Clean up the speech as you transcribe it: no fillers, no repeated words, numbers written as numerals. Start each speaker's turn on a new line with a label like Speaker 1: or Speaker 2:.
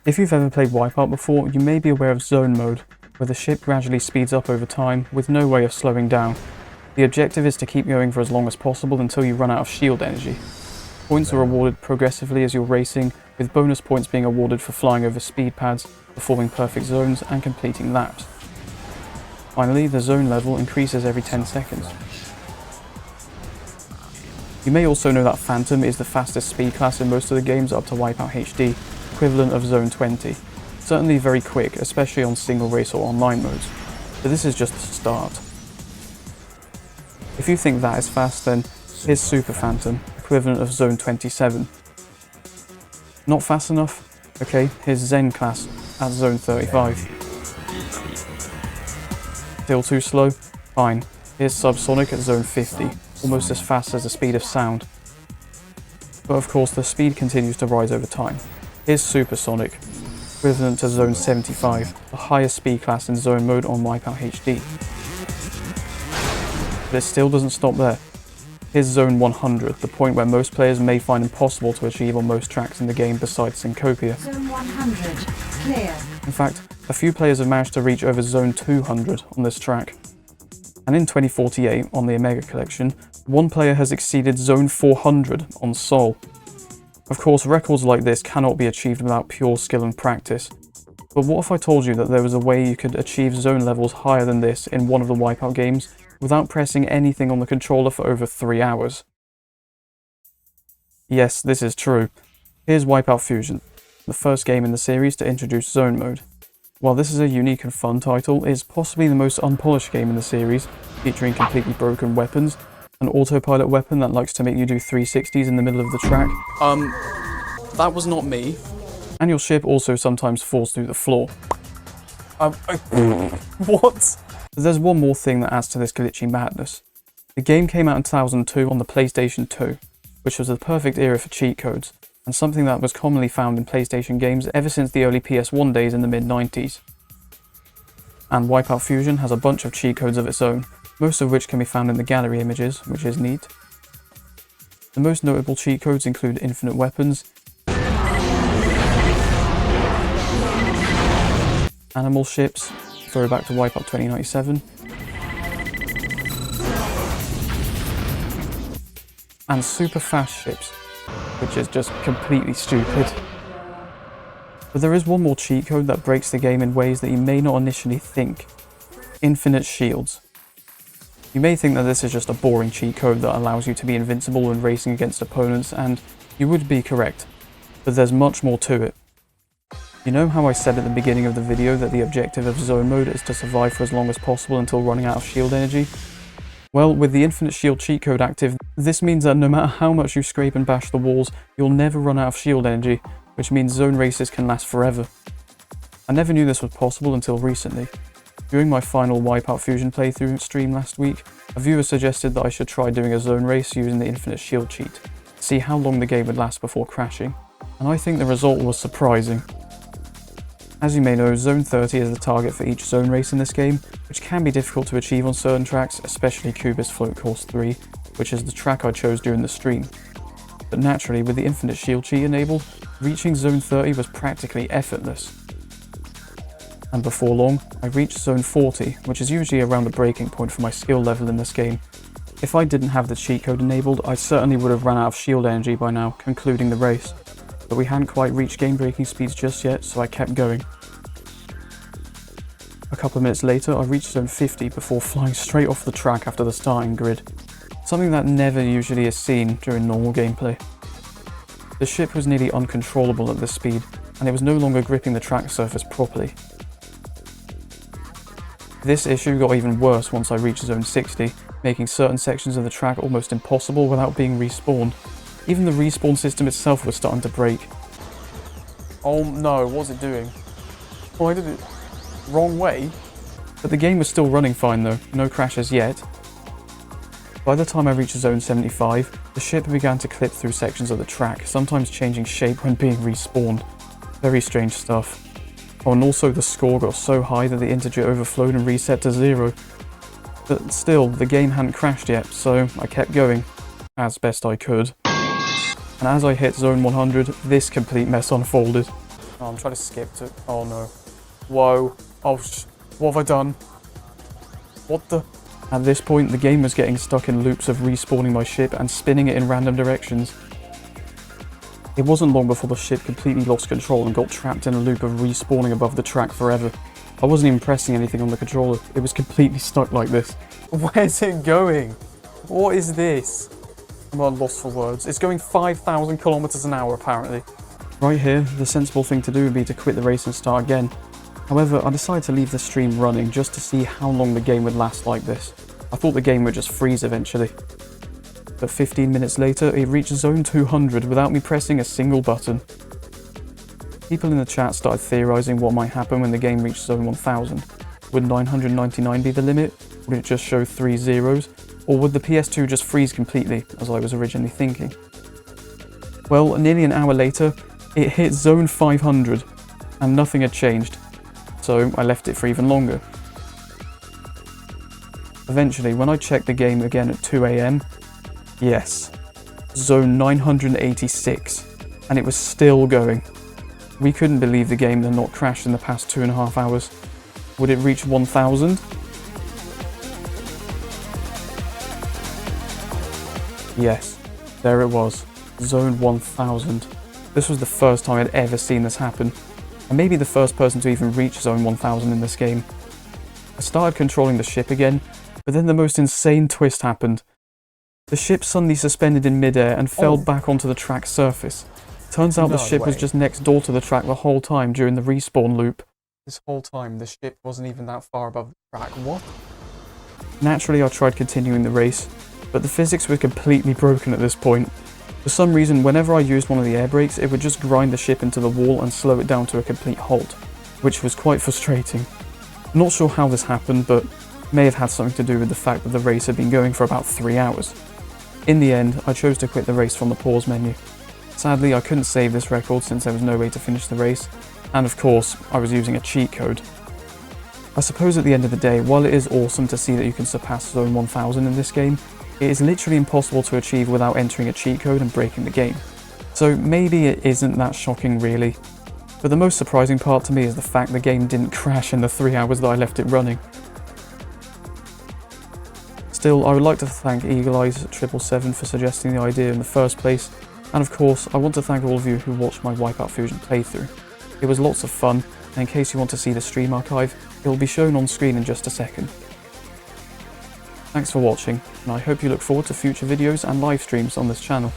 Speaker 1: If you've ever played WipEout before, you may be aware of zone mode, where the ship gradually speeds up over time with no way of slowing down. The objective is to keep going for as long as possible until you run out of shield energy. Points are awarded progressively as you're racing, with bonus points being awarded for flying over speed pads, performing perfect zones, and completing laps. Finally, the zone level increases every 10 seconds. You may also know that Phantom is the fastest speed class in most of the games up to WipEout HD, equivalent of Zone 20. Certainly very quick, especially on single race or online modes, but this is just the start. If you think that is fast, then here's Super Phantom, equivalent of Zone 27. Not fast enough? Okay, here's Zen class at Zone 35. Still too slow? Fine, here's Subsonic at Zone 50. Almost as fast as the speed of sound. But of course the speed continues to rise over time. Here's Supersonic, equivalent to Zone 75, the highest speed class in zone mode on WipEout HD. But it still doesn't stop there. Here's Zone 100, the point where most players may find impossible to achieve on most tracks in the game besides Syncopia.
Speaker 2: Zone 100, clear.
Speaker 1: In fact, a few players have managed to reach over Zone 200 on this track. And in 2048, on the Omega Collection, one player has exceeded Zone 400 on Sol. Of course, records like this cannot be achieved without pure skill and practice. But what if I told you that there was a way you could achieve zone levels higher than this in one of the WipEout games without pressing anything on the controller for over 3 hours? Yes, this is true. Here's WipEout Fusion, the first game in the series to introduce zone mode. While this is a unique and fun title, it is possibly the most unpolished game in the series, featuring completely broken weapons, an autopilot weapon that likes to make you do 360s in the middle of the track. That was not me. And your ship also sometimes falls through the floor. What? There's one more thing that adds to this glitchy madness. The game came out in 2002 on the PlayStation 2, which was the perfect era for cheat codes, and something that was commonly found in PlayStation games ever since the early PS1 days in the mid-90s. And WipEout Fusion has a bunch of cheat codes of its own, most of which can be found in the gallery images, which is neat. The most notable cheat codes include infinite weapons, animal ships, throwback to WipEout 2097, and super fast ships, which is just completely stupid. But there is one more cheat code that breaks the game in ways that you may not initially think. Infinite shields. You may think that this is just a boring cheat code that allows you to be invincible when racing against opponents, and you would be correct, but there's much more to it. You know how I said at the beginning of the video that the objective of zone mode is to survive for as long as possible until running out of shield energy? Well, with the infinite shield cheat code active, this means that no matter how much you scrape and bash the walls, you'll never run out of shield energy, which means zone races can last forever. I never knew this was possible until recently. During my final WipEout Fusion playthrough stream last week, a viewer suggested that I should try doing a zone race using the infinite shield cheat, to see how long the game would last before crashing, and I think the result was surprising. As you may know, Zone 30 is the target for each zone race in this game, which can be difficult to achieve on certain tracks, especially Cubist Float Course 3, which is the track I chose during the stream. But naturally, with the infinite shield cheat enabled, reaching Zone 30 was practically effortless. And before long, I reached Zone 40, which is usually around the breaking point for my skill level in this game. If I didn't have the cheat code enabled, I certainly would have run out of shield energy by now, concluding the race. But we hadn't quite reached game breaking speeds just yet, so I kept going. A couple of minutes later, I reached Zone 50 before flying straight off the track after the starting grid, something that never usually is seen during normal gameplay. The ship was nearly uncontrollable at this speed, and it was no longer gripping the track surface properly. This issue got even worse once I reached Zone 60, making certain sections of the track almost impossible without being respawned. Even the respawn system itself was starting to break. Oh no, what's it doing? Oh, I did it wrong way. But the game was still running fine though, no crashes yet. By the time I reached Zone 75, the ship began to clip through sections of the track, sometimes changing shape when being respawned. Very strange stuff. Oh, and also the score got so high that the integer overflowed and reset to 0. But still, the game hadn't crashed yet, so I kept going, as best I could. And as I hit Zone 100, this complete mess unfolded. Oh, I'm trying to skip to... Oh no. Whoa. Oh, what have I done? What the... At this point, the game was getting stuck in loops of respawning my ship and spinning it in random directions. It wasn't long before the ship completely lost control and got trapped in a loop of respawning above the track forever. I wasn't even pressing anything on the controller, it was completely stuck like this. Where's it going? What is this? I'm lost for words. It's going 5,000 kilometers an hour apparently. Right here, the sensible thing to do would be to quit the race and start again. However, I decided to leave the stream running just to see how long the game would last like this. I thought the game would just freeze eventually. But 15 minutes later, it reached zone 200 without me pressing a single button. People in the chat started theorizing what might happen when the game reached zone 1000. Would 999 be the limit? Would it just show 3 zeros? Or would the PS2 just freeze completely, as I was originally thinking? Well, nearly an hour later, it hit zone 500, and nothing had changed, so I left it for even longer. Eventually, when I checked the game again at 2 AM, yes, zone 986, and it was still going. We couldn't believe the game had not crashed in the past 2.5 hours. Would it reach 1000? Yes, there it was, zone 1000. This was the first time I'd ever seen this happen, and maybe the first person to even reach zone 1000 in this game. I started controlling the ship again, but then the most insane twist happened. The ship suddenly suspended in midair and fell back onto the track's surface. Turns out the ship was just next door to the track the whole time during the respawn loop. This whole time, the ship wasn't even that far above the track. What? Naturally, I tried continuing the race, but the physics were completely broken at this point. For some reason, whenever I used one of the air brakes, it would just grind the ship into the wall and slow it down to a complete halt, which was quite frustrating. I'm not sure how this happened, but may have had something to do with the fact that the race had been going for about 3 hours. In the end, I chose to quit the race from the pause menu. Sadly, I couldn't save this record since there was no way to finish the race, and of course, I was using a cheat code. I suppose at the end of the day, while it is awesome to see that you can surpass zone 1000 in this game, it is literally impossible to achieve without entering a cheat code and breaking the game. So maybe it isn't that shocking really. But the most surprising part to me is the fact the game didn't crash in the 3 hours that I left it running. Still, I would like to thank Eagle Eyes 777 for suggesting the idea in the first place, and of course, I want to thank all of you who watched my WipEout Fusion playthrough. It was lots of fun, and in case you want to see the stream archive, it will be shown on screen in just a second. Thanks for watching, and I hope you look forward to future videos and live streams on this channel.